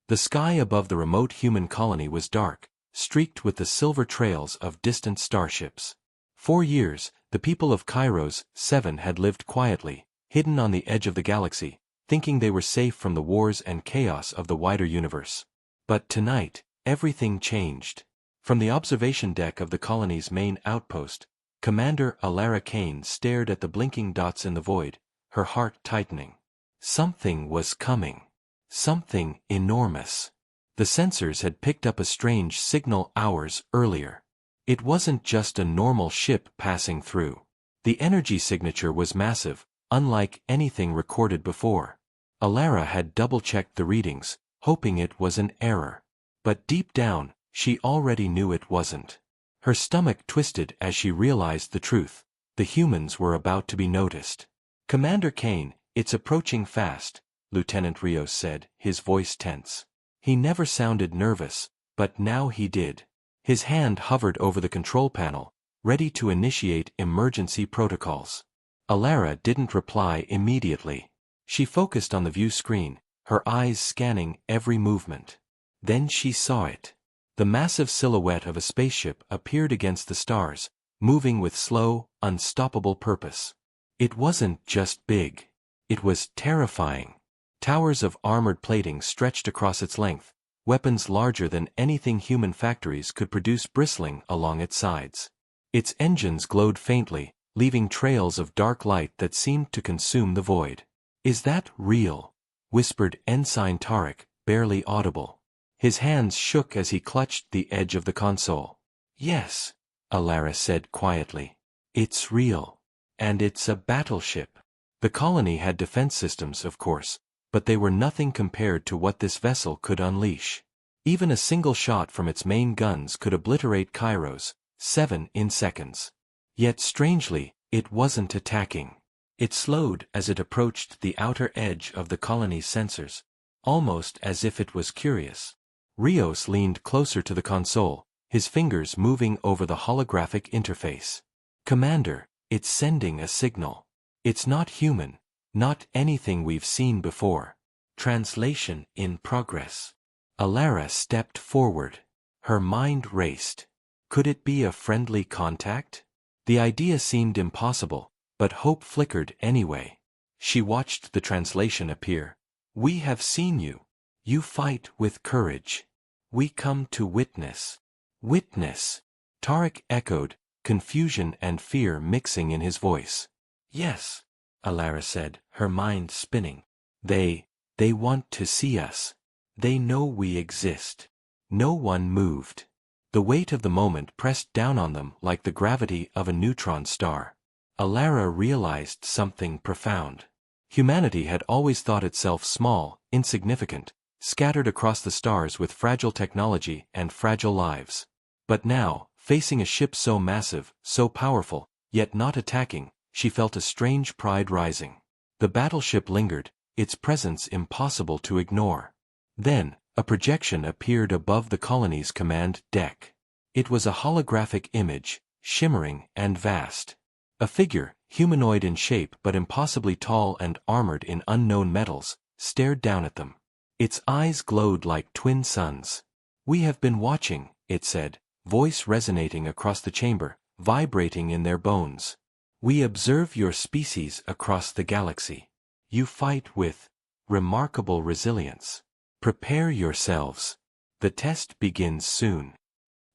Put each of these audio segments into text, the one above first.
The sky above the remote human colony was dark, streaked with the silver trails of distant starships. For years, the people of Kairos 7 had lived quietly, hidden on the edge of the galaxy, thinking they were safe from the wars and chaos of the wider universe. But tonight, everything changed. From the observation deck of the colony's main outpost, Commander Alara Kane stared at the blinking dots in the void, her heart tightening. Something was coming. Something enormous. The sensors had picked up a strange signal hours earlier. It wasn't just a normal ship passing through. The energy signature was massive, unlike anything recorded before. Alara had double-checked the readings, hoping it was an error. But deep down, she already knew it wasn't. Her stomach twisted as she realized the truth. The humans were about to be noticed. "Commander Kane, it's approaching fast," Lieutenant Rios said, his voice tense. He never sounded nervous, but now he did. His hand hovered over the control panel, ready to initiate emergency protocols. Alara didn't reply immediately. She focused on the view screen, her eyes scanning every movement. Then she saw it. The massive silhouette of a spaceship appeared against the stars, moving with slow, unstoppable purpose. It wasn't just big. It was terrifying. Towers of armored plating stretched across its length, weapons larger than anything human factories could produce bristling along its sides. Its engines glowed faintly, leaving trails of dark light that seemed to consume the void. "Is that real?" whispered Ensign Tarek, barely audible. His hands shook as he clutched the edge of the console. "Yes," Alara said quietly. "It's real. And it's a battleship." The colony had defense systems, of course, but they were nothing compared to what this vessel could unleash. Even a single shot from its main guns could obliterate Kairos 7 in seconds. Yet strangely, it wasn't attacking. It slowed as it approached the outer edge of the colony's sensors, almost as if it was curious. Rios leaned closer to the console, his fingers moving over the holographic interface. "Commander, it's sending a signal. It's not human, not anything we've seen before." Translation in progress. Alara stepped forward. Her mind raced. Could it be a friendly contact? The idea seemed impossible, but hope flickered anyway. She watched the translation appear. "We have seen you. You fight with courage. We come to witness." "Witness?" Tarek echoed, confusion and fear mixing in his voice. "Yes," Alara said, her mind spinning. They want to see us. They know we exist." No one moved. The weight of the moment pressed down on them like the gravity of a neutron star. Alara realized something profound. Humanity had always thought itself small, insignificant, scattered across the stars with fragile technology and fragile lives. But now, facing a ship so massive, so powerful, yet not attacking, she felt a strange pride rising. The battleship lingered, its presence impossible to ignore. Then, a projection appeared above the colony's command deck. It was a holographic image, shimmering and vast. A figure, humanoid in shape but impossibly tall and armored in unknown metals, stared down at them. Its eyes glowed like twin suns. "We have been watching," it said, voice resonating across the chamber, vibrating in their bones. "We observe your species across the galaxy. You fight with remarkable resilience. Prepare yourselves. The test begins soon."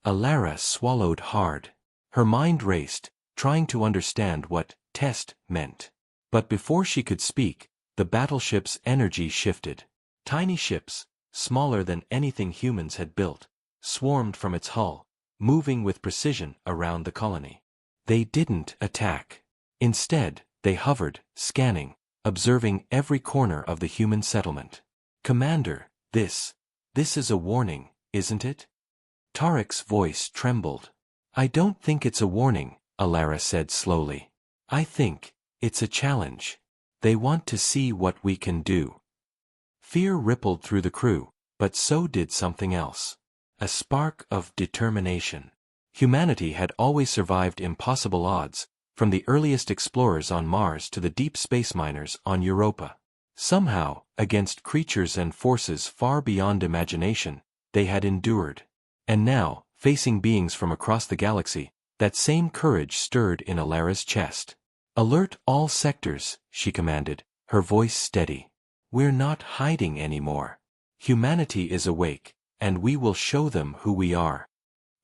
Alara swallowed hard. Her mind raced, trying to understand what test meant. But before she could speak, the battleship's energy shifted. Tiny ships, smaller than anything humans had built, swarmed from its hull, moving with precision around the colony. They didn't attack. Instead, they hovered, scanning, observing every corner of the human settlement. "Commander, this is a warning, isn't it?" Tarek's voice trembled. "I don't think it's a warning," Alara said slowly. "I think it's a challenge. They want to see what we can do." Fear rippled through the crew, but so did something else. A spark of determination. Humanity had always survived impossible odds, from the earliest explorers on Mars to the deep space miners on Europa. Somehow, against creatures and forces far beyond imagination, they had endured. And now, facing beings from across the galaxy, that same courage stirred in Alara's chest. "Alert all sectors," she commanded, her voice steady. "We're not hiding anymore. Humanity is awake, and we will show them who we are."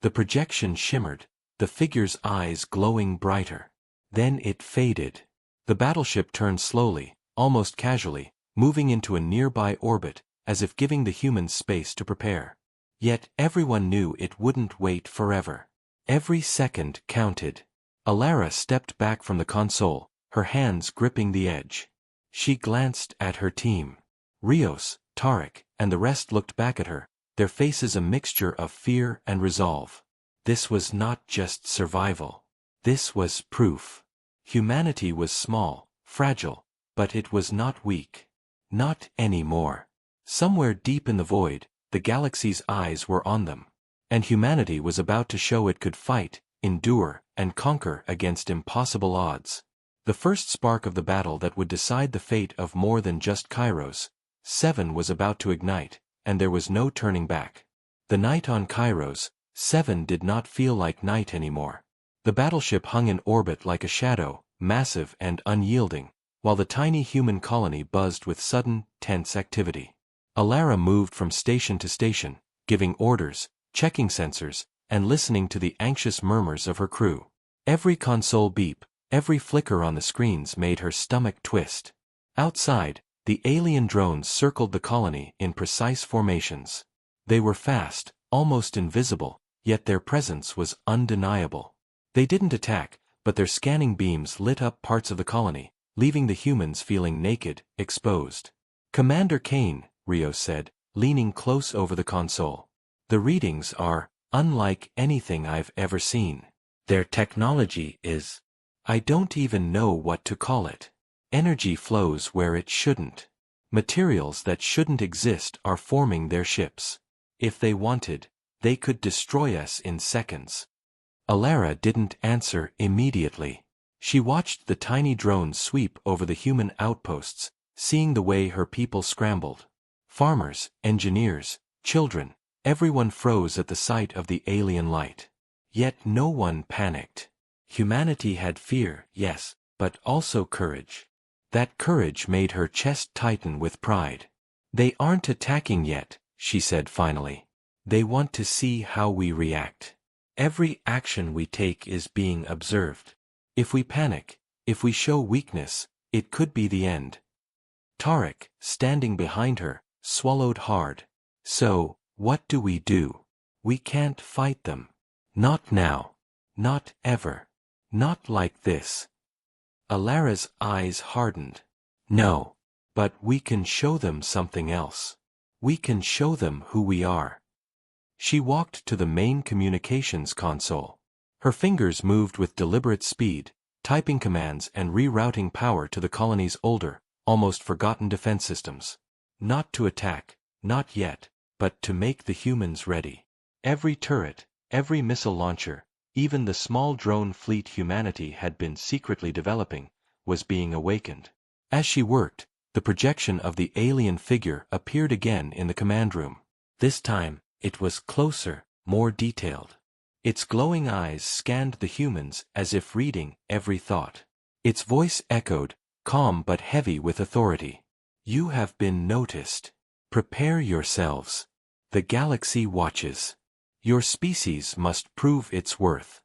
The projection shimmered, the figure's eyes glowing brighter. Then it faded. The battleship turned slowly, almost casually, moving into a nearby orbit, as if giving the humans space to prepare. Yet everyone knew it wouldn't wait forever. Every second counted. Alara stepped back from the console, her hands gripping the edge. She glanced at her team. Rios, Tarek, and the rest looked back at her, their faces a mixture of fear and resolve. This was not just survival. This was proof. Humanity was small, fragile, but it was not weak. Not anymore. Somewhere deep in the void, the galaxy's eyes were on them. And humanity was about to show it could fight, endure, and conquer against impossible odds. The first spark of the battle that would decide the fate of more than just Kairos, 7 was about to ignite, and there was no turning back. The night on Kairos, 7 did not feel like night anymore. The battleship hung in orbit like a shadow, massive and unyielding, while the tiny human colony buzzed with sudden, tense activity. Alara moved from station to station, giving orders, checking sensors, and listening to the anxious murmurs of her crew. Every console beep, every flicker on the screens made her stomach twist. Outside, the alien drones circled the colony in precise formations. They were fast, almost invisible, yet their presence was undeniable. They didn't attack, but their scanning beams lit up parts of the colony, leaving the humans feeling naked, exposed. "Commander Kane," Rios said, leaning close over the console. "The readings are unlike anything I've ever seen. Their technology is... I don't even know what to call it. Energy flows where it shouldn't. Materials that shouldn't exist are forming their ships. If they wanted, they could destroy us in seconds." Alara didn't answer immediately. She watched the tiny drones sweep over the human outposts, seeing the way her people scrambled. Farmers, engineers, children, everyone froze at the sight of the alien light. Yet no one panicked. Humanity had fear, yes, but also courage. That courage made her chest tighten with pride. "They aren't attacking yet," she said finally. "They want to see how we react. Every action we take is being observed. If we panic, if we show weakness, it could be the end." Tarek, standing behind her, swallowed hard. "So, what do? We can't fight them. Not now. Not ever. Not like this." Alara's eyes hardened. "No. But we can show them something else. We can show them who we are." She walked to the main communications console. Her fingers moved with deliberate speed, typing commands and rerouting power to the colony's older, almost forgotten defense systems. Not to attack, not yet, but to make the humans ready. Every turret, every missile launcher, even the small drone fleet humanity had been secretly developing, was being awakened. As she worked, the projection of the alien figure appeared again in the command room. This time, it was closer, more detailed. Its glowing eyes scanned the humans as if reading every thought. Its voice echoed, calm but heavy with authority. "You have been noticed. Prepare yourselves. The galaxy watches. Your species must prove its worth."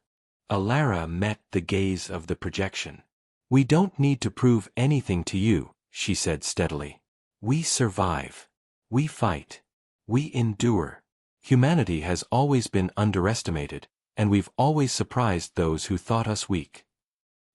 Alara met the gaze of the projection. "We don't need to prove anything to you," she said steadily. "We survive. We fight. We endure. Humanity has always been underestimated, and we've always surprised those who thought us weak."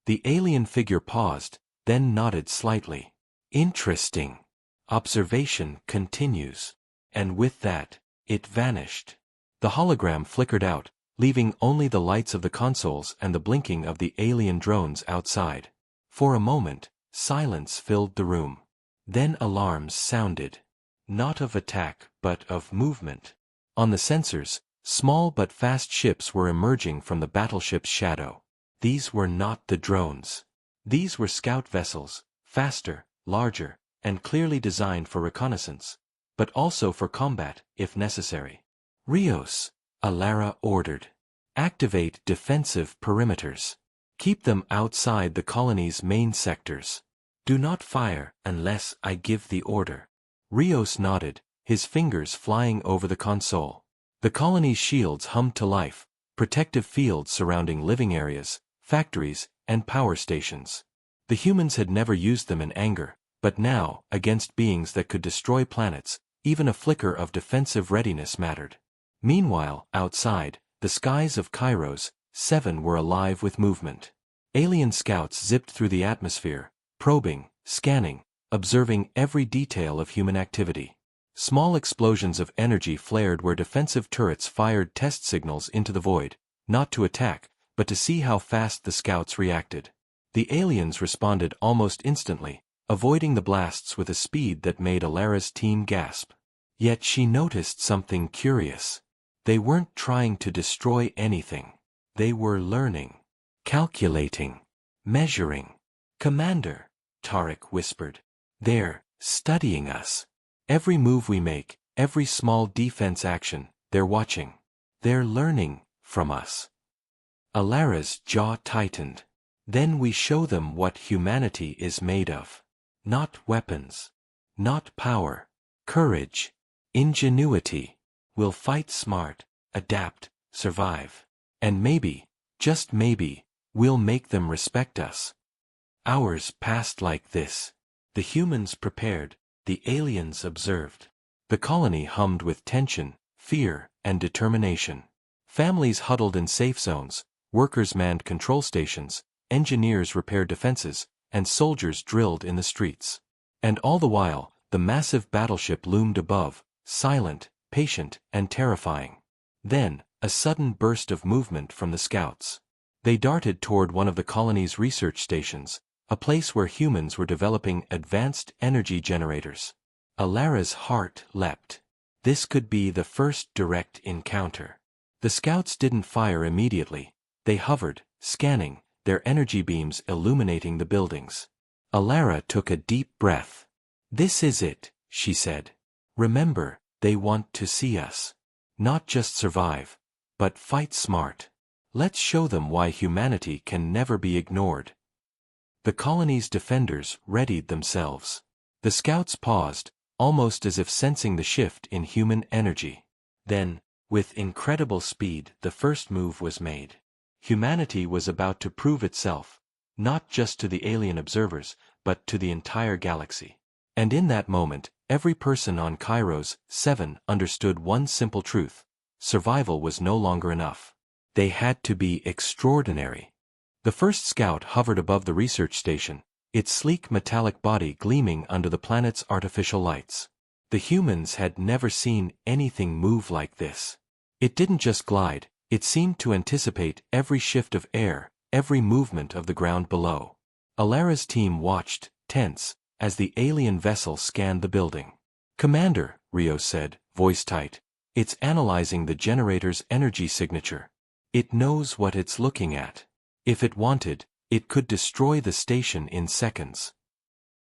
The alien figure paused, then nodded slightly. "Interesting. Observation continues." And with that, it vanished. The hologram flickered out, leaving only the lights of the consoles and the blinking of the alien drones outside. For a moment, silence filled the room. Then alarms sounded. Not of attack, but of movement. On the sensors, small but fast ships were emerging from the battleship's shadow. These were not the drones. These were scout vessels, faster, larger, and clearly designed for reconnaissance, but also for combat, if necessary. Rios, Alara ordered. Activate defensive perimeters. Keep them outside the colony's main sectors. Do not fire unless I give the order. Rios nodded, his fingers flying over the console. The colony's shields hummed to life, protective fields surrounding living areas, factories, and power stations. The humans had never used them in anger, but now, against beings that could destroy planets, even a flicker of defensive readiness mattered. Meanwhile, outside, the skies of Kairos 7 were alive with movement. Alien scouts zipped through the atmosphere, probing, scanning, observing every detail of human activity. Small explosions of energy flared where defensive turrets fired test signals into the void, not to attack, but to see how fast the scouts reacted. The aliens responded almost instantly, avoiding the blasts with a speed that made Alara's team gasp. Yet she noticed something curious. They weren't trying to destroy anything. They were learning, calculating, measuring. "Commander," Tarek whispered. "They're studying us. Every move we make, every small defense action, they're watching. They're learning from us." Alara's jaw tightened. "Then we show them what humanity is made of. Not weapons. Not power. Courage. Ingenuity. We'll fight smart, adapt, survive. And maybe, just maybe, we'll make them respect us." Hours passed like this. The humans prepared, the aliens observed. The colony hummed with tension, fear, and determination. Families huddled in safe zones, workers manned control stations, engineers repaired defenses, and soldiers drilled in the streets. And all the while, the massive battleship loomed above, silent, patient, and terrifying. Then, a sudden burst of movement from the scouts. They darted toward one of the colony's research stations, a place where humans were developing advanced energy generators. Alara's heart leapt. This could be the first direct encounter. The scouts didn't fire immediately. They hovered, scanning, their energy beams illuminating the buildings. Alara took a deep breath. "This is it," she said. "Remember, they want to see us. Not just survive, but fight smart. Let's show them why humanity can never be ignored." The colony's defenders readied themselves. The scouts paused, almost as if sensing the shift in human energy. Then, with incredible speed, the first move was made. Humanity was about to prove itself, not just to the alien observers, but to the entire galaxy. And in that moment, every person on Kairos 7 understood one simple truth: survival was no longer enough. They had to be extraordinary. The first scout hovered above the research station, its sleek metallic body gleaming under the planet's artificial lights. The humans had never seen anything move like this. It didn't just glide, it seemed to anticipate every shift of air, every movement of the ground below. Alara's team watched, tense, as the alien vessel scanned the building. "Commander," Rios said, voice tight, "it's analyzing the generator's energy signature. It knows what it's looking at. If it wanted, it could destroy the station in seconds."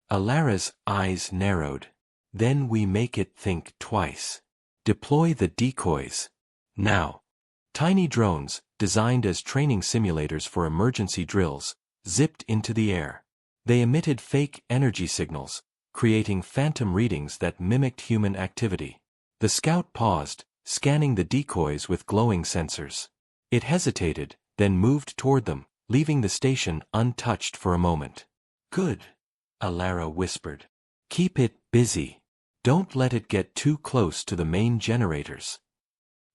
Alara's eyes narrowed. "Then we make it think twice. Deploy the decoys. Now." Tiny drones, designed as training simulators for emergency drills, zipped into the air. They emitted fake energy signals, creating phantom readings that mimicked human activity. The scout paused, scanning the decoys with glowing sensors. It hesitated, then moved toward them, leaving the station untouched for a moment. "Good," Alara whispered. "Keep it busy. Don't let it get too close to the main generators."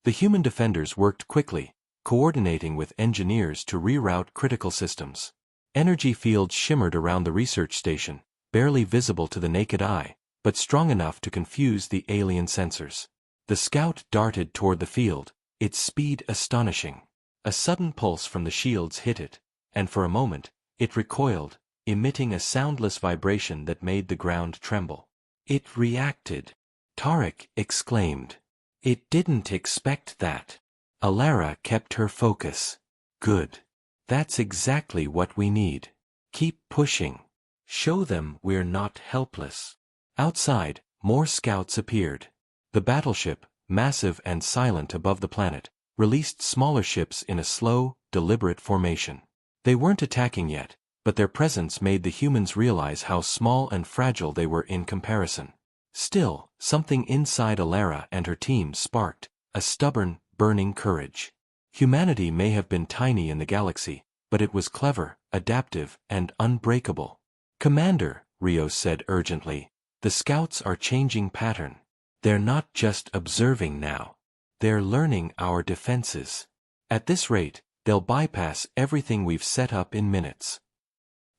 The human defenders worked quickly, coordinating with engineers to reroute critical systems. Energy fields shimmered around the research station, barely visible to the naked eye, but strong enough to confuse the alien sensors. The scout darted toward the field, its speed astonishing. A sudden pulse from the shields hit it, and for a moment, it recoiled, emitting a soundless vibration that made the ground tremble. "It reacted," Tarek exclaimed. "It didn't expect that." Alara kept her focus. "Good. That's exactly what we need. Keep pushing. Show them we're not helpless." Outside, more scouts appeared. The battleship, massive and silent above the planet, released smaller ships in a slow, deliberate formation. They weren't attacking yet, but their presence made the humans realize how small and fragile they were in comparison. Still, something inside Alara and her team sparked a stubborn, burning courage. Humanity may have been tiny in the galaxy, but it was clever, adaptive, and unbreakable. "Commander," Rios said urgently, "the scouts are changing pattern. They're not just observing now. They're learning our defenses. At this rate, they'll bypass everything we've set up in minutes."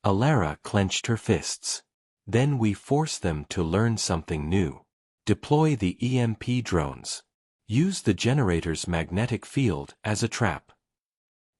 Alara clenched her fists. "Then we force them to learn something new. Deploy the EMP drones. Use the generator's magnetic field as a trap."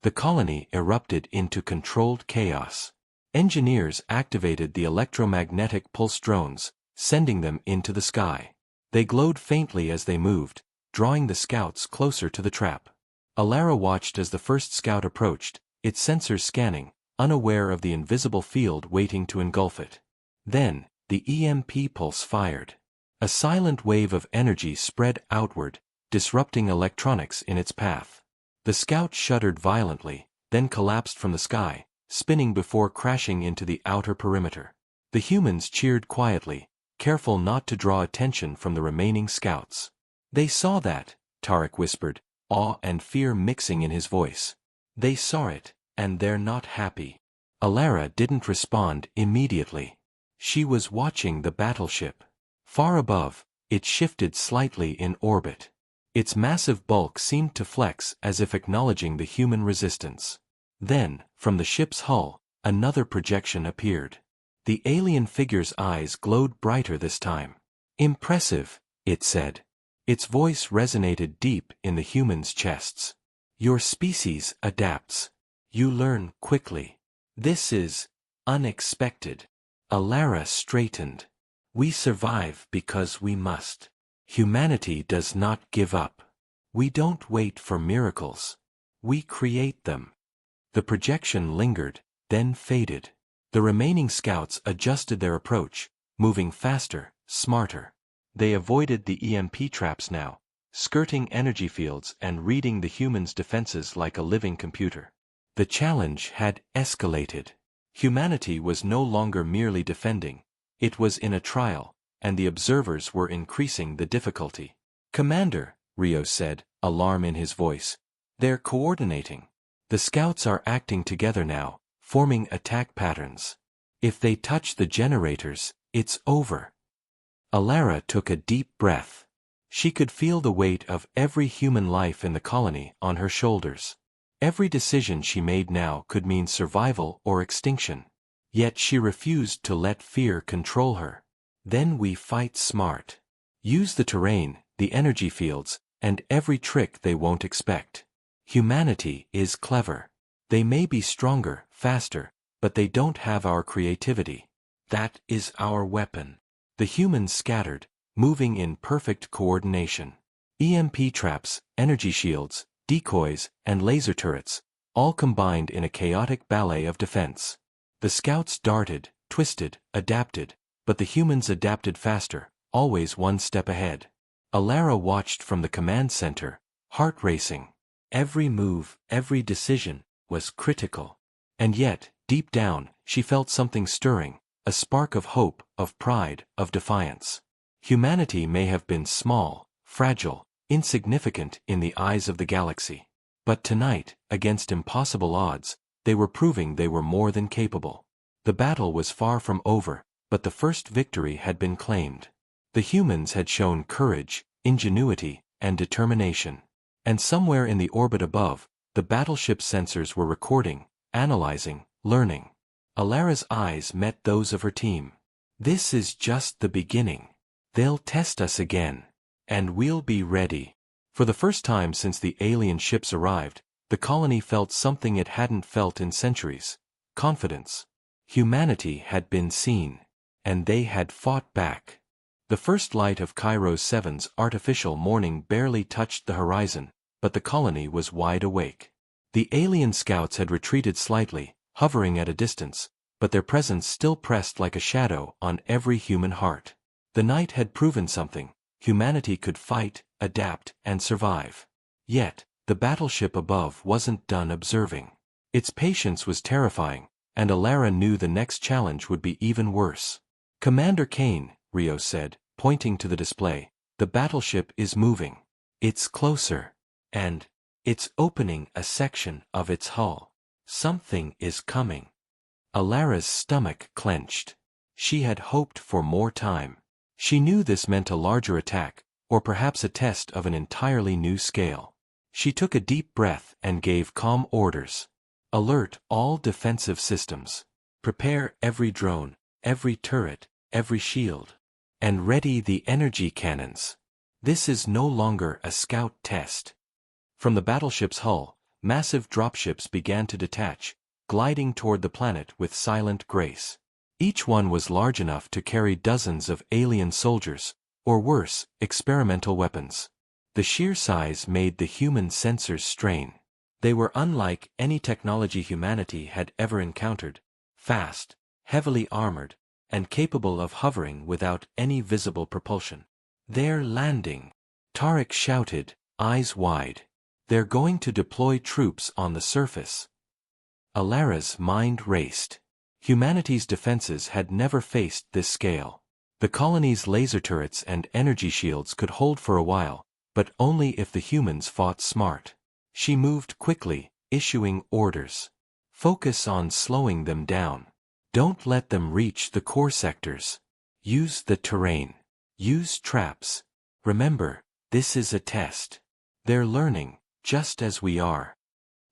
The colony erupted into controlled chaos. Engineers activated the electromagnetic pulse drones, sending them into the sky. They glowed faintly as they moved, drawing the scouts closer to the trap. Alara watched as the first scout approached, its sensors scanning, unaware of the invisible field waiting to engulf it. Then, the EMP pulse fired. A silent wave of energy spread outward, disrupting electronics in its path. The scout shuddered violently, then collapsed from the sky, spinning before crashing into the outer perimeter. The humans cheered quietly, careful not to draw attention from the remaining scouts. "They saw that," Tarek whispered, awe and fear mixing in his voice. "They saw it, and they're not happy." Alara didn't respond immediately. She was watching the battleship. Far above, it shifted slightly in orbit. Its massive bulk seemed to flex as if acknowledging the human resistance. Then, from the ship's hull, another projection appeared. The alien figure's eyes glowed brighter this time. "Impressive," it said. Its voice resonated deep in the humans' chests. "Your species adapts. You learn quickly. This is unexpected." Alara straightened. "We survive because we must. Humanity does not give up. We don't wait for miracles. We create them." The projection lingered, then faded. The remaining scouts adjusted their approach, moving faster, smarter. They avoided the EMP traps now, skirting energy fields and reading the humans' defenses like a living computer. The challenge had escalated. Humanity was no longer merely defending. It was in a trial, and the observers were increasing the difficulty. "Commander," Rios said, alarm in his voice. "They're coordinating. The scouts are acting together now, forming attack patterns. If they touch the generators, it's over." Alara took a deep breath. She could feel the weight of every human life in the colony on her shoulders. Every decision she made now could mean survival or extinction. Yet she refused to let fear control her. "Then we fight smart. Use the terrain, the energy fields, and every trick they won't expect. Humanity is clever. They may be stronger, faster, but they don't have our creativity. That is our weapon." The humans scattered, moving in perfect coordination. EMP traps, energy shields, decoys, and laser turrets, all combined in a chaotic ballet of defense. The scouts darted, twisted, adapted, but the humans adapted faster, always one step ahead. Alara watched from the command center, heart racing. Every move, every decision, was critical. And yet, deep down, she felt something stirring, a spark of hope, of pride, of defiance. Humanity may have been small, fragile, insignificant in the eyes of the galaxy. But tonight, against impossible odds, they were proving they were more than capable. The battle was far from over, but the first victory had been claimed. The humans had shown courage, ingenuity, and determination. And somewhere in the orbit above, the battleship sensors were recording, analyzing, learning. Alara's eyes met those of her team. "This is just the beginning. They'll test us again. And we'll be ready." For the first time since the alien ships arrived, the colony felt something it hadn't felt in centuries: confidence. Humanity had been seen. And they had fought back. The first light of Cairo 7's artificial morning barely touched the horizon, but the colony was wide awake. The alien scouts had retreated slightly, hovering at a distance, but their presence still pressed like a shadow on every human heart. The night had proven something: humanity could fight, adapt, and survive. Yet, the battleship above wasn't done observing. Its patience was terrifying, and Alara knew the next challenge would be even worse. "Commander Kane," Rios said, pointing to the display, "the battleship is moving. It's closer. And it's opening a section of its hull. Something is coming." Alara's stomach clenched. She had hoped for more time. She knew this meant a larger attack, or perhaps a test of an entirely new scale. She took a deep breath and gave calm orders. "Alert all defensive systems. Prepare every drone, every turret, every shield. And ready the energy cannons. This is no longer a scout test." From the battleship's hull, massive dropships began to detach, gliding toward the planet with silent grace. Each one was large enough to carry dozens of alien soldiers, or worse, experimental weapons. The sheer size made the human sensors strain. They were unlike any technology humanity had ever encountered: fast, heavily armored, and capable of hovering without any visible propulsion. "They're landing," Tarek shouted, eyes wide. "They're going to deploy troops on the surface." Alara's mind raced. Humanity's defenses had never faced this scale. The colony's laser turrets and energy shields could hold for a while, but only if the humans fought smart. She moved quickly, issuing orders. "Focus on slowing them down. Don't let them reach the core sectors. Use the terrain. Use traps. Remember, this is a test. They're learning, just as we are."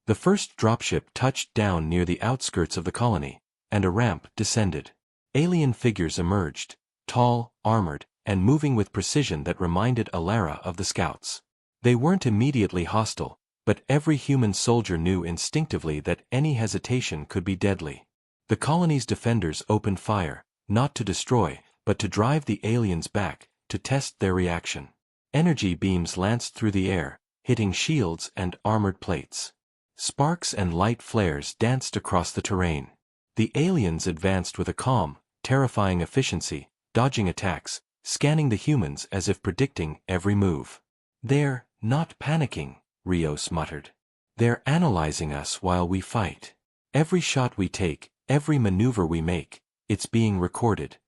The first dropship touched down near the outskirts of the colony, and a ramp descended. Alien figures emerged, tall, armored, and moving with precision that reminded Alara of the scouts. They weren't immediately hostile, but every human soldier knew instinctively that any hesitation could be deadly. The colony's defenders opened fire, not to destroy, but to drive the aliens back, to test their reaction. Energy beams lanced through the air, hitting shields and armored plates. Sparks and light flares danced across the terrain. The aliens advanced with a calm, terrifying efficiency, dodging attacks, scanning the humans as if predicting every move. "They're not panicking," Rios muttered. "They're analyzing us while we fight. Every shot we take, every maneuver we make, it's being recorded."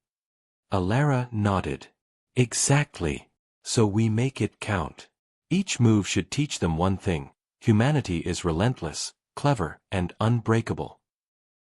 Alara nodded. "Exactly. So we make it count. Each move should teach them one thing: humanity is relentless, clever, and unbreakable."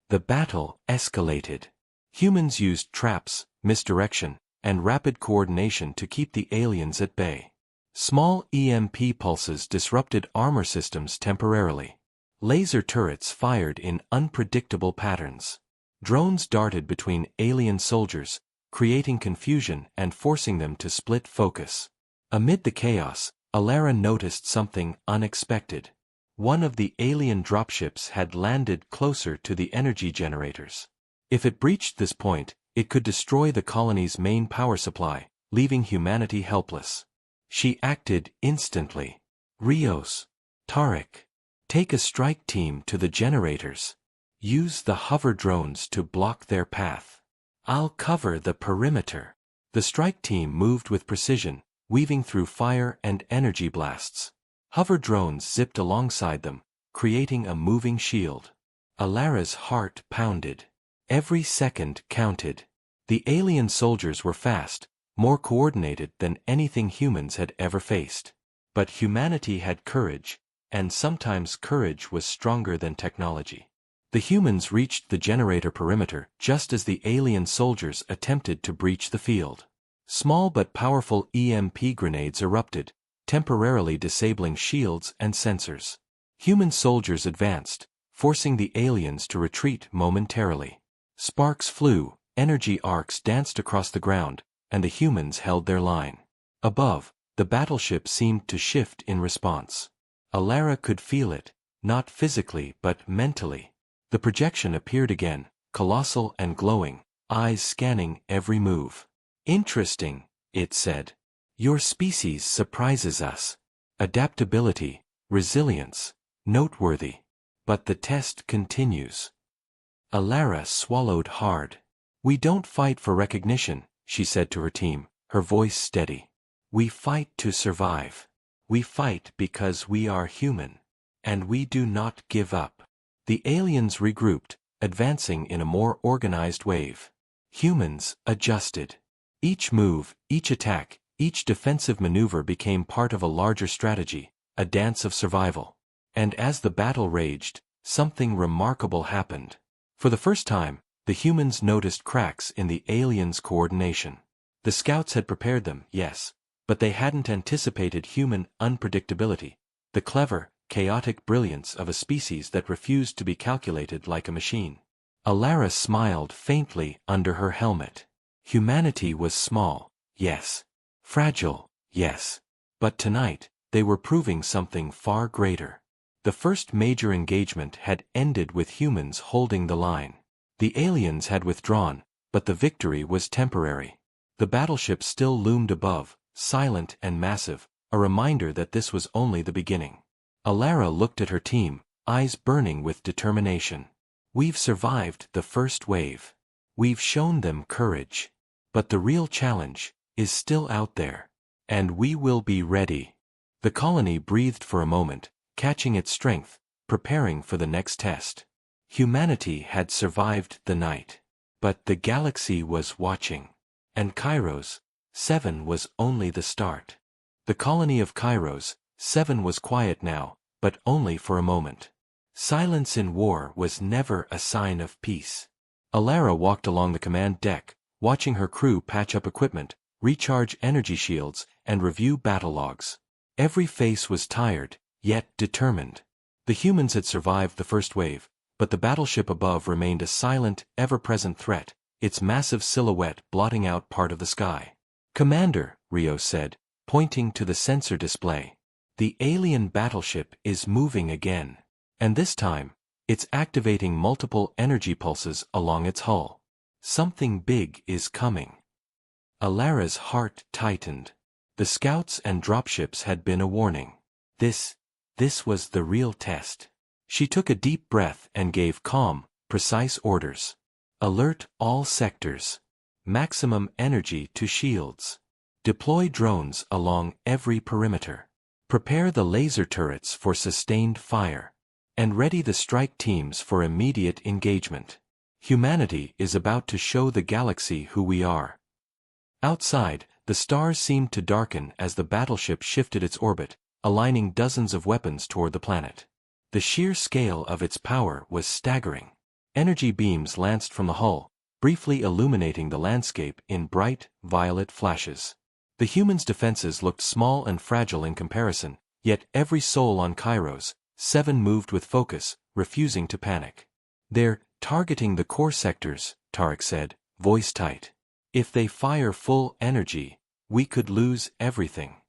The battle escalated. Humans used traps, misdirection, and rapid coordination to keep the aliens at bay. Small EMP pulses disrupted armor systems temporarily. Laser turrets fired in unpredictable patterns. Drones darted between alien soldiers, creating confusion and forcing them to split focus. Amid the chaos, Alara noticed something unexpected. One of the alien dropships had landed closer to the energy generators. If it breached this point, it could destroy the colony's main power supply, leaving humanity helpless. She acted instantly. "Rios, Tarek, take a strike team to the generators. Use the hover drones to block their path. I'll cover the perimeter." The strike team moved with precision, weaving through fire and energy blasts. Hover drones zipped alongside them, creating a moving shield. Alara's heart pounded. Every second counted. The alien soldiers were fast, more coordinated than anything humans had ever faced. But humanity had courage, and sometimes courage was stronger than technology. The humans reached the generator perimeter just as the alien soldiers attempted to breach the field. Small but powerful EMP grenades erupted, temporarily disabling shields and sensors. Human soldiers advanced, forcing the aliens to retreat momentarily. Sparks flew, energy arcs danced across the ground, and the humans held their line. Above, the battleship seemed to shift in response. Alara could feel it, not physically but mentally. The projection appeared again, colossal and glowing, eyes scanning every move. "Interesting," it said. "Your species surprises us. Adaptability, resilience, noteworthy. But the test continues." Alara swallowed hard. "We don't fight for recognition," she said to her team. her voice steady. "We fight to survive. We fight because we are human. And we do not give up." The aliens regrouped, advancing in a more organized wave. Humans adjusted. Each move, each attack, each defensive maneuver became part of a larger strategy, a dance of survival. And as the battle raged, something remarkable happened. For the first time, the humans noticed cracks in the aliens' coordination. The scouts had prepared them, yes, but they hadn't anticipated human unpredictability, the clever, chaotic brilliance of a species that refused to be calculated like a machine. Alara smiled faintly under her helmet. Humanity was small, yes. Fragile, yes. But tonight, they were proving something far greater. The first major engagement had ended with humans holding the line. The aliens had withdrawn, but the victory was temporary. The battleship still loomed above, silent and massive, a reminder that this was only the beginning. Alara looked at her team, eyes burning with determination. "We've survived the first wave. We've shown them courage. But the real challenge is still out there. And we will be ready." The colony breathed for a moment, catching its strength, preparing for the next test. Humanity had survived the night. But the galaxy was watching. And Kairos 7 was only the start. The colony of Kairos 7 was quiet now, but only for a moment. Silence in war was never a sign of peace. Alara walked along the command deck, watching her crew patch up equipment, recharge energy shields, and review battle logs. Every face was tired, yet determined. The humans had survived the first wave, but the battleship above remained a silent, ever-present threat, its massive silhouette blotting out part of the sky. "Commander," Rio said, pointing to the sensor display. "The alien battleship is moving again. And this time, it's activating multiple energy pulses along its hull. Something big is coming." Alara's heart tightened. The scouts and dropships had been a warning. This was the real test. She took a deep breath and gave calm, precise orders. "Alert all sectors. Maximum energy to shields. Deploy drones along every perimeter. Prepare the laser turrets for sustained fire. And ready the strike teams for immediate engagement. Humanity is about to show the galaxy who we are." Outside, the stars seemed to darken as the battleship shifted its orbit, aligning dozens of weapons toward the planet. The sheer scale of its power was staggering. Energy beams lanced from the hull, briefly illuminating the landscape in bright, violet flashes. The humans' defenses looked small and fragile in comparison, yet every soul on Kairos 7 moved with focus, refusing to panic. "They're targeting the core sectors," Tarek said, voice tight. "If they fire full energy, we could lose everything."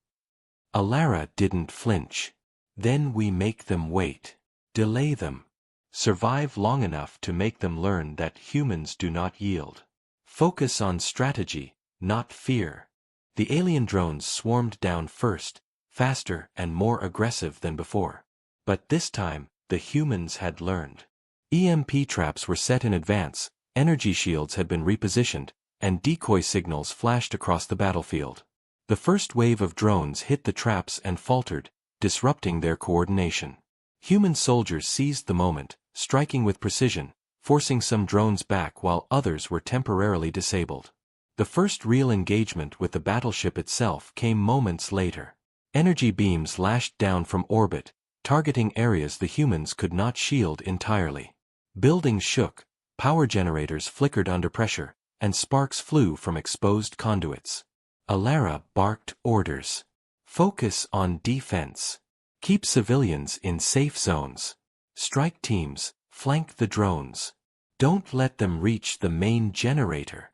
Alara didn't flinch. "Then we make them wait. Delay them. Survive long enough to make them learn that humans do not yield. Focus on strategy, not fear." The alien drones swarmed down first, faster and more aggressive than before. But this time, the humans had learned. EMP traps were set in advance, energy shields had been repositioned, and decoy signals flashed across the battlefield. The first wave of drones hit the traps and faltered, disrupting their coordination. Human soldiers seized the moment, striking with precision, forcing some drones back while others were temporarily disabled. The first real engagement with the battleship itself came moments later. Energy beams lashed down from orbit, targeting areas the humans could not shield entirely. Buildings shook, power generators flickered under pressure, and sparks flew from exposed conduits. Alara barked orders. "Focus on defense. Keep civilians in safe zones. Strike teams, flank the drones. Don't let them reach the main generator."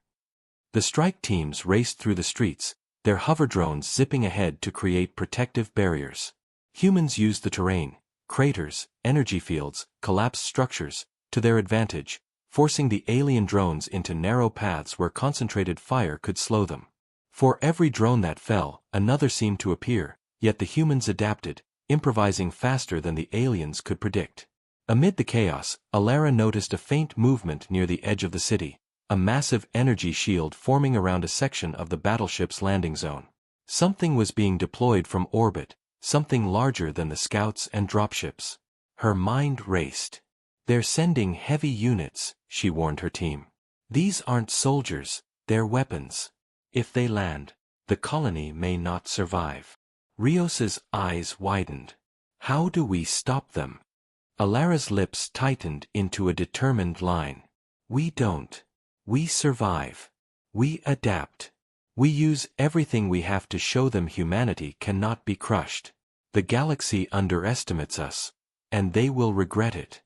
The strike teams raced through the streets, their hover drones zipping ahead to create protective barriers. Humans used the terrain, craters, energy fields, collapsed structures, to their advantage, forcing the alien drones into narrow paths where concentrated fire could slow them. For every drone that fell, another seemed to appear, yet the humans adapted, improvising faster than the aliens could predict. Amid the chaos, Alara noticed a faint movement near the edge of the city, a massive energy shield forming around a section of the battleship's landing zone. Something was being deployed from orbit, something larger than the scouts and dropships. Her mind raced. "They're sending heavy units," she warned her team. "These aren't soldiers, they're weapons. If they land, the colony may not survive." Rios's eyes widened. "How do we stop them?" Alara's lips tightened into a determined line. "We don't. We survive. We adapt. We use everything we have to show them humanity cannot be crushed. The galaxy underestimates us, and they will regret it."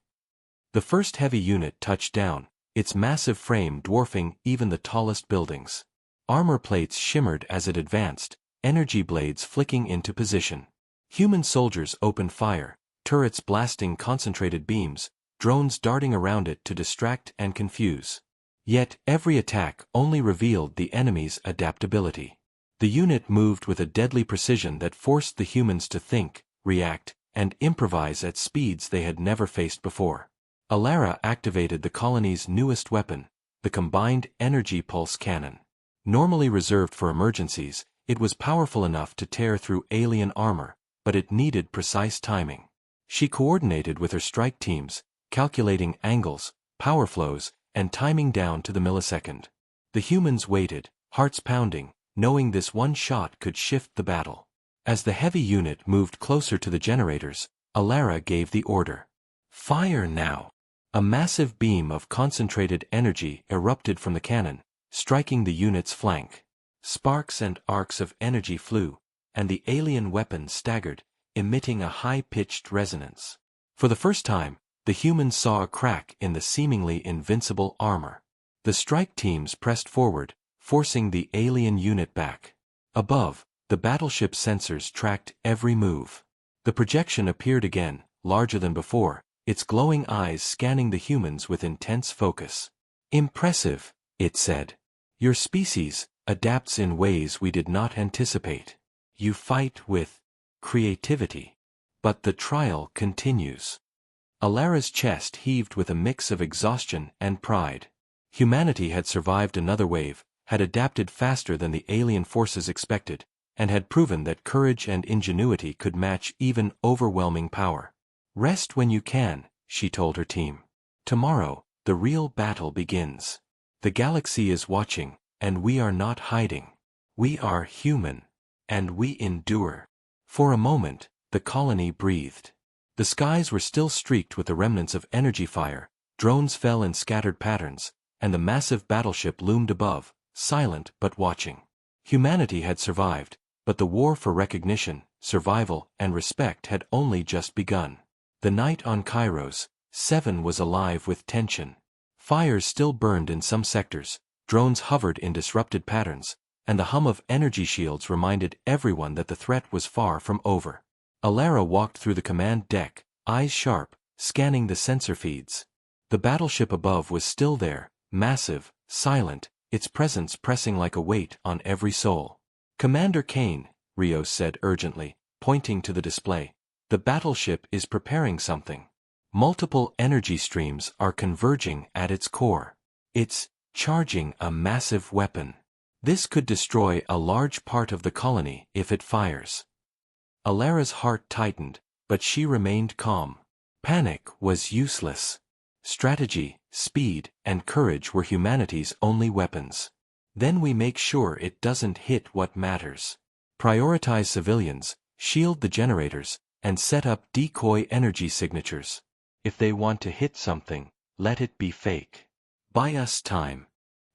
The first heavy unit touched down, its massive frame dwarfing even the tallest buildings. Armor plates shimmered as it advanced, energy blades flicking into position. Human soldiers opened fire, turrets blasting concentrated beams, drones darting around it to distract and confuse. Yet every attack only revealed the enemy's adaptability. The unit moved with a deadly precision that forced the humans to think, react, and improvise at speeds they had never faced before. Alara activated the colony's newest weapon, the combined energy pulse cannon. Normally reserved for emergencies, it was powerful enough to tear through alien armor, but it needed precise timing. She coordinated with her strike teams, calculating angles, power flows, and timing down to the millisecond. The humans waited, hearts pounding, knowing this one shot could shift the battle. As the heavy unit moved closer to the generators, Alara gave the order. "Fire now!" A massive beam of concentrated energy erupted from the cannon, striking the unit's flank. Sparks and arcs of energy flew, and the alien weapon staggered, emitting a high-pitched resonance. For the first time, the humans saw a crack in the seemingly invincible armor. The strike teams pressed forward, forcing the alien unit back. Above, the battleship's sensors tracked every move. The projection appeared again, larger than before, its glowing eyes scanning the humans with intense focus. "Impressive," it said. "Your species adapts in ways we did not anticipate. You fight with creativity. But the trial continues." Alara's chest heaved with a mix of exhaustion and pride. Humanity had survived another wave, had adapted faster than the alien forces expected, and had proven that courage and ingenuity could match even overwhelming power. "Rest when you can," she told her team. "Tomorrow, the real battle begins. The galaxy is watching, and we are not hiding. We are human, and we endure." For a moment, the colony breathed. The skies were still streaked with the remnants of energy fire, drones fell in scattered patterns, and the massive battleship loomed above, silent but watching. Humanity had survived, but the war for recognition, survival, and respect had only just begun. The night on Kairos 7 was alive with tension. Fires still burned in some sectors, drones hovered in disrupted patterns, and the hum of energy shields reminded everyone that the threat was far from over. Alara walked through the command deck, eyes sharp, scanning the sensor feeds. The battleship above was still there, massive, silent, its presence pressing like a weight on every soul. "Commander Kane," Rios said urgently, pointing to the display, "the battleship is preparing something. Multiple energy streams are converging at its core. It's charging a massive weapon. This could destroy a large part of the colony if it fires." Alara's heart tightened, but she remained calm. Panic was useless. Strategy, speed, and courage were humanity's only weapons. "Then we make sure it doesn't hit what matters. Prioritize civilians, shield the generators, and set up decoy energy signatures. If they want to hit something, let it be fake. Buy us time."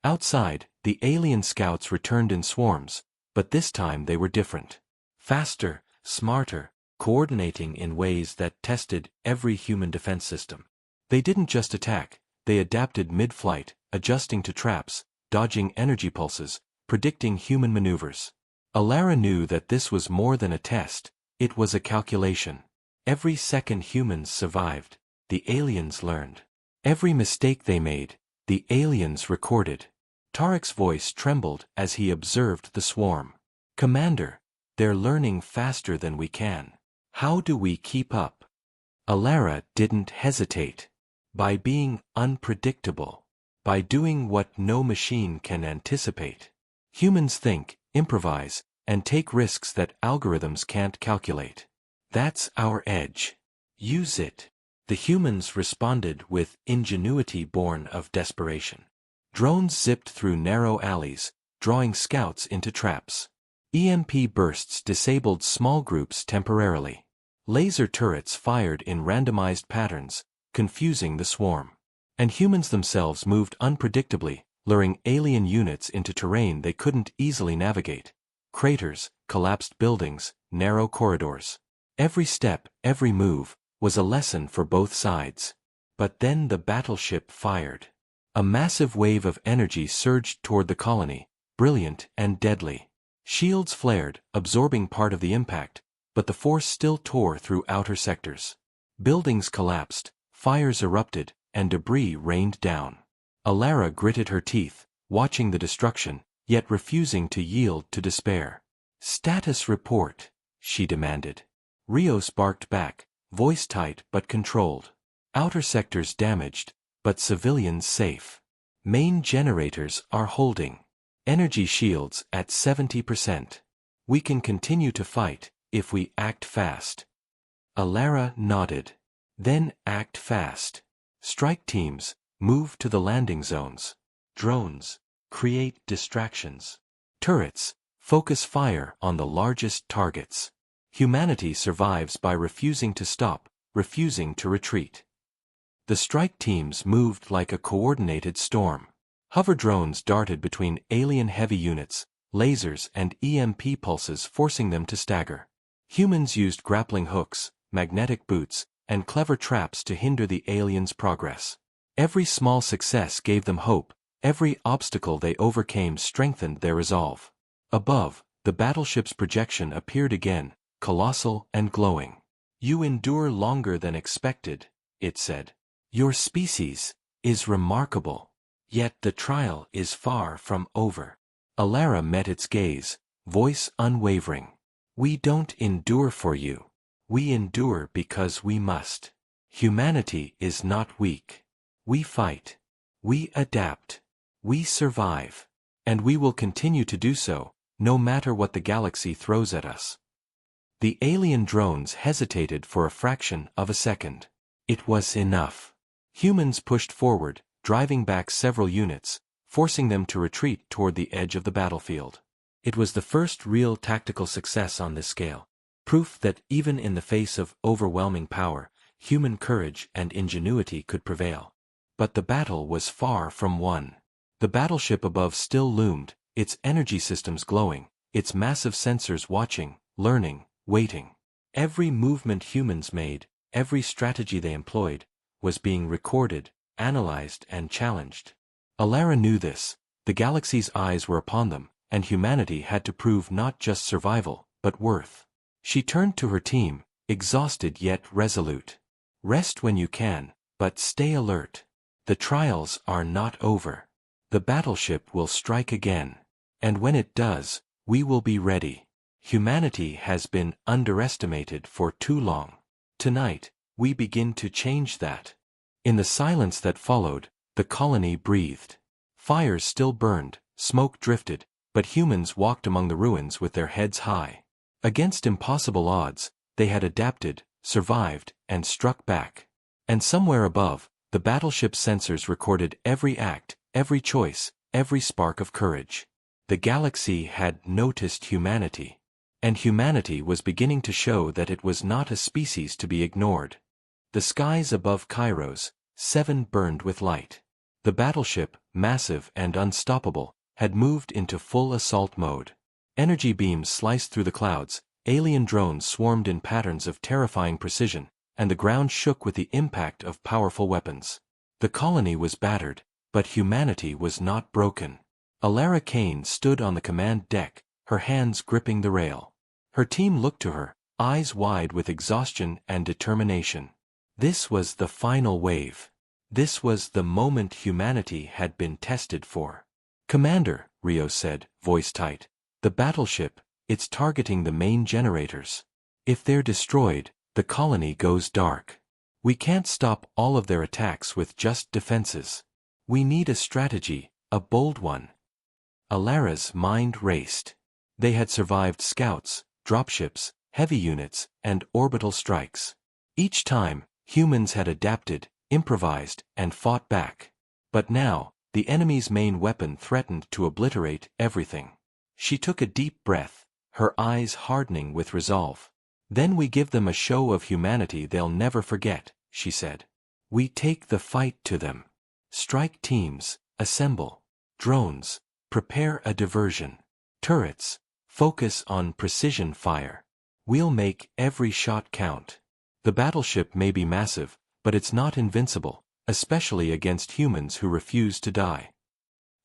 Outside, the alien scouts returned in swarms, but this time they were different. Faster, smarter, coordinating in ways that tested every human defense system. They didn't just attack, they adapted mid-flight, adjusting to traps, dodging energy pulses, predicting human maneuvers. Alara knew that this was more than a test, it was a calculation. Every second humans survived, the aliens learned. Every mistake they made, the aliens recorded. Tarek's voice trembled as he observed the swarm. "Commander, they're learning faster than we can. How do we keep up?" Alara didn't hesitate. "By being unpredictable. By doing what no machine can anticipate. Humans think, improvise, and take risks that algorithms can't calculate. That's our edge. Use it. The humans responded with ingenuity born of desperation. Drones zipped through narrow alleys, drawing scouts into traps. EMP bursts disabled small groups temporarily. Laser turrets fired in randomized patterns, confusing the swarm. And humans themselves moved unpredictably, luring alien units into terrain they couldn't easily navigate. Craters, collapsed buildings, narrow corridors. Every step, every move, was a lesson for both sides. But then the battleship fired. A massive wave of energy surged toward the colony, brilliant and deadly. Shields flared, absorbing part of the impact, but the force still tore through outer sectors. Buildings collapsed, fires erupted, and debris rained down. Alara gritted her teeth, watching the destruction, yet refusing to yield to despair. "Status report," she demanded. Rios barked back, voice tight but controlled. "Outer sectors damaged, but civilians safe. Main generators are holding. Energy shields at 70%. We can continue to fight, if we act fast." Alara nodded. "Then act fast. Strike teams, move to the landing zones. Drones, create distractions. Turrets, focus fire on the largest targets. Humanity survives by refusing to stop, refusing to retreat." The strike teams moved like a coordinated storm. Hover drones darted between alien heavy units, lasers and EMP pulses forcing them to stagger. Humans used grappling hooks, magnetic boots, and clever traps to hinder the aliens' progress. Every small success gave them hope, every obstacle they overcame strengthened their resolve. Above, the battleship's projection appeared again, colossal and glowing. "You endure longer than expected," it said. "Your species is remarkable. Yet the trial is far from over." Alara met its gaze, voice unwavering. "We don't endure for you. We endure because we must. Humanity is not weak. We fight. We adapt. We survive. And we will continue to do so, no matter what the galaxy throws at us." The alien drones hesitated for a fraction of a second. It was enough. Humans pushed forward, driving back several units, forcing them to retreat toward the edge of the battlefield. It was the first real tactical success on this scale. Proof that even in the face of overwhelming power, human courage and ingenuity could prevail. But the battle was far from won. The battleship above still loomed, its energy systems glowing, its massive sensors watching, learning, waiting. Every movement humans made, every strategy they employed, was being recorded, analyzed and challenged. Alara knew this. The galaxy's eyes were upon them, and humanity had to prove not just survival, but worth. She turned to her team, exhausted yet resolute. "Rest when you can, but stay alert. The trials are not over. The battleship will strike again. And when it does, we will be ready. Humanity has been underestimated for too long. Tonight, we begin to change that." In the silence that followed, the colony breathed. Fires still burned, smoke drifted, but humans walked among the ruins with their heads high. Against impossible odds, they had adapted, survived, and struck back. And somewhere above, the battleship's sensors recorded every act, every choice, every spark of courage. The galaxy had noticed humanity. And humanity was beginning to show that it was not a species to be ignored. The skies above Kairos, 7 burned with light. The battleship, massive and unstoppable, had moved into full assault mode. Energy beams sliced through the clouds, alien drones swarmed in patterns of terrifying precision, and the ground shook with the impact of powerful weapons. The colony was battered, but humanity was not broken. Alara Kane stood on the command deck, her hands gripping the rail. Her team looked to her, eyes wide with exhaustion and determination. This was the final wave. This was the moment humanity had been tested for. "Commander," Rio said, voice tight, "the battleship, it's targeting the main generators. If they're destroyed, the colony goes dark. We can't stop all of their attacks with just defenses. We need a strategy, a bold one. Alara's mind raced. They had survived scouts, dropships, heavy units, and orbital strikes. Each time, humans had adapted, improvised, and fought back. But now, the enemy's main weapon threatened to obliterate everything. She took a deep breath, her eyes hardening with resolve. Then we give them a show of humanity they'll never forget, she said. We take the fight to them. Strike teams, assemble. Drones, prepare a diversion. Turrets, focus on precision fire. We'll make every shot count. The battleship may be massive, but it's not invincible, especially against humans who refuse to die.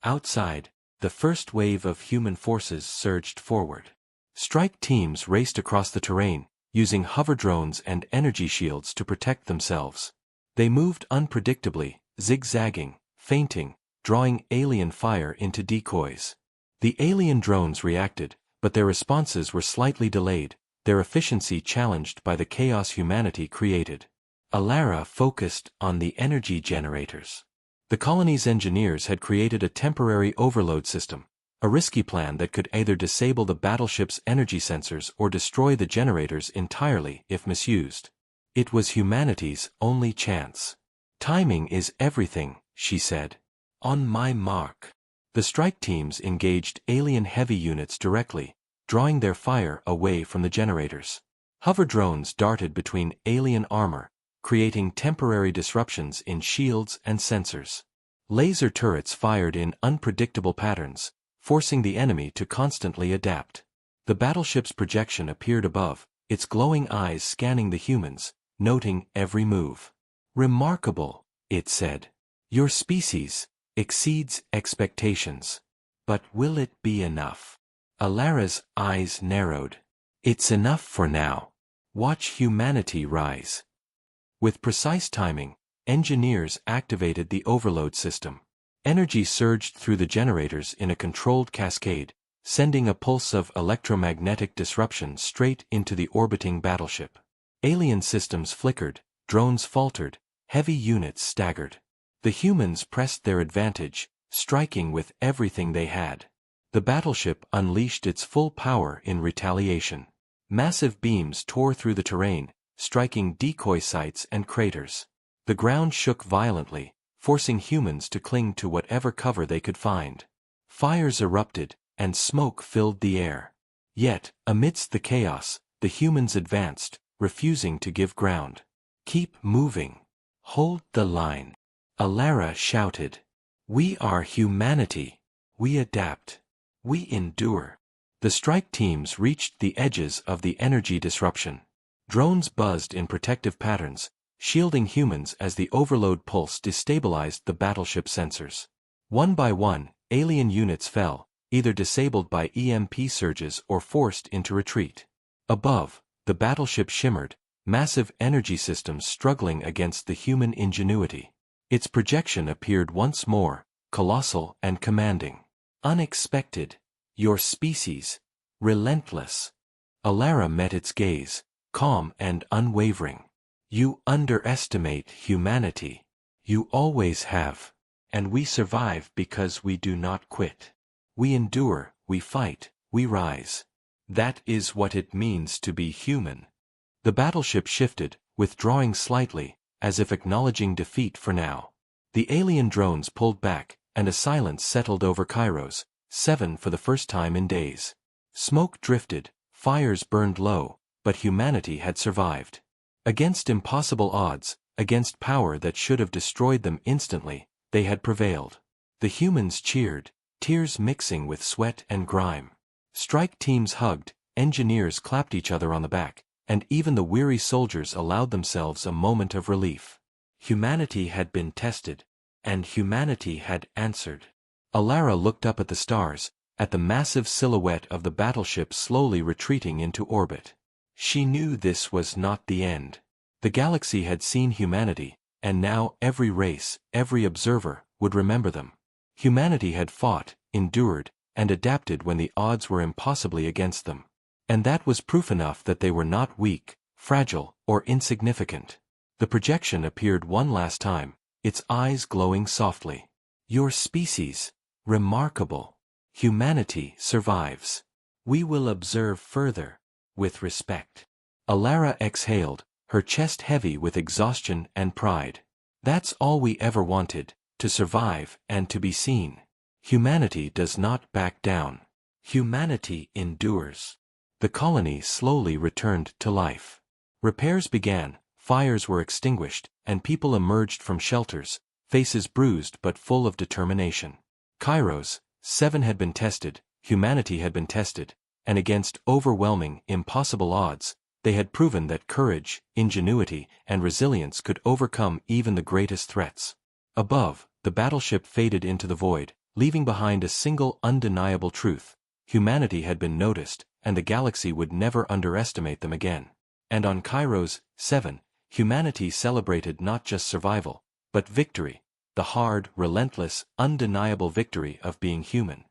Outside, the first wave of human forces surged forward. Strike teams raced across the terrain, using hover drones and energy shields to protect themselves. They moved unpredictably, zigzagging, feinting, drawing alien fire into decoys. The alien drones reacted, but their responses were slightly delayed, their efficiency challenged by the chaos humanity created. Alara focused on the energy generators. The colony's engineers had created a temporary overload system, a risky plan that could either disable the battleship's energy sensors or destroy the generators entirely if misused. It was humanity's only chance. Timing is everything, she said. On my mark. The strike teams engaged alien heavy units directly, drawing their fire away from the generators. Hover drones darted between alien armor, creating temporary disruptions in shields and sensors. Laser turrets fired in unpredictable patterns, forcing the enemy to constantly adapt. The battleship's projection appeared above, its glowing eyes scanning the humans, noting every move. Remarkable, it said. Your species exceeds expectations. But will it be enough? Alara's eyes narrowed. It's enough for now. Watch humanity rise. With precise timing, engineers activated the overload system. Energy surged through the generators in a controlled cascade, sending a pulse of electromagnetic disruption straight into the orbiting battleship. Alien systems flickered, drones faltered, heavy units staggered. The humans pressed their advantage, striking with everything they had. The battleship unleashed its full power in retaliation. Massive beams tore through the terrain, striking decoy sites and craters. The ground shook violently, forcing humans to cling to whatever cover they could find. Fires erupted, and smoke filled the air. Yet, amidst the chaos, the humans advanced, refusing to give ground. Keep moving. Hold the line. Alara shouted. We are humanity. We adapt. We endure. The strike teams reached the edges of the energy disruption. Drones buzzed in protective patterns, shielding humans as the overload pulse destabilized the battleship sensors. One by one, alien units fell, either disabled by EMP surges or forced into retreat. Above, the battleship shimmered, massive energy systems struggling against the human ingenuity. Its projection appeared once more, colossal and commanding. Unexpected. Your species. Relentless. Alara met its gaze, calm and unwavering. You underestimate humanity. You always have. And we survive because we do not quit. We endure, we fight, we rise. That is what it means to be human. The battleship shifted, withdrawing slightly, as if acknowledging defeat for now. The alien drones pulled back, and a silence settled over Kairos, 7 for the first time in days. Smoke drifted, fires burned low, but humanity had survived. Against impossible odds, against power that should have destroyed them instantly, they had prevailed. The humans cheered, tears mixing with sweat and grime. Strike teams hugged, engineers clapped each other on the back, and even the weary soldiers allowed themselves a moment of relief. Humanity had been tested, and humanity had answered. Alara looked up at the stars, at the massive silhouette of the battleship slowly retreating into orbit. She knew this was not the end. The galaxy had seen humanity, and now every race, every observer, would remember them. Humanity had fought, endured, and adapted when the odds were impossibly against them. And that was proof enough that they were not weak, fragile, or insignificant. The projection appeared one last time, its eyes glowing softly. Your species, remarkable. Humanity survives. We will observe further, with respect. Alara exhaled, her chest heavy with exhaustion and pride. That's all we ever wanted, to survive and to be seen. Humanity does not back down. Humanity endures. The colony slowly returned to life. Repairs began, fires were extinguished, and people emerged from shelters, faces bruised but full of determination. Kairos, 7 had been tested, humanity had been tested, and against overwhelming, impossible odds, they had proven that courage, ingenuity, and resilience could overcome even the greatest threats. Above, the battleship faded into the void, leaving behind a single undeniable truth: humanity had been noticed, and the galaxy would never underestimate them again. And on Kairos, 7, humanity celebrated not just survival, but victory, the hard, relentless, undeniable victory of being human.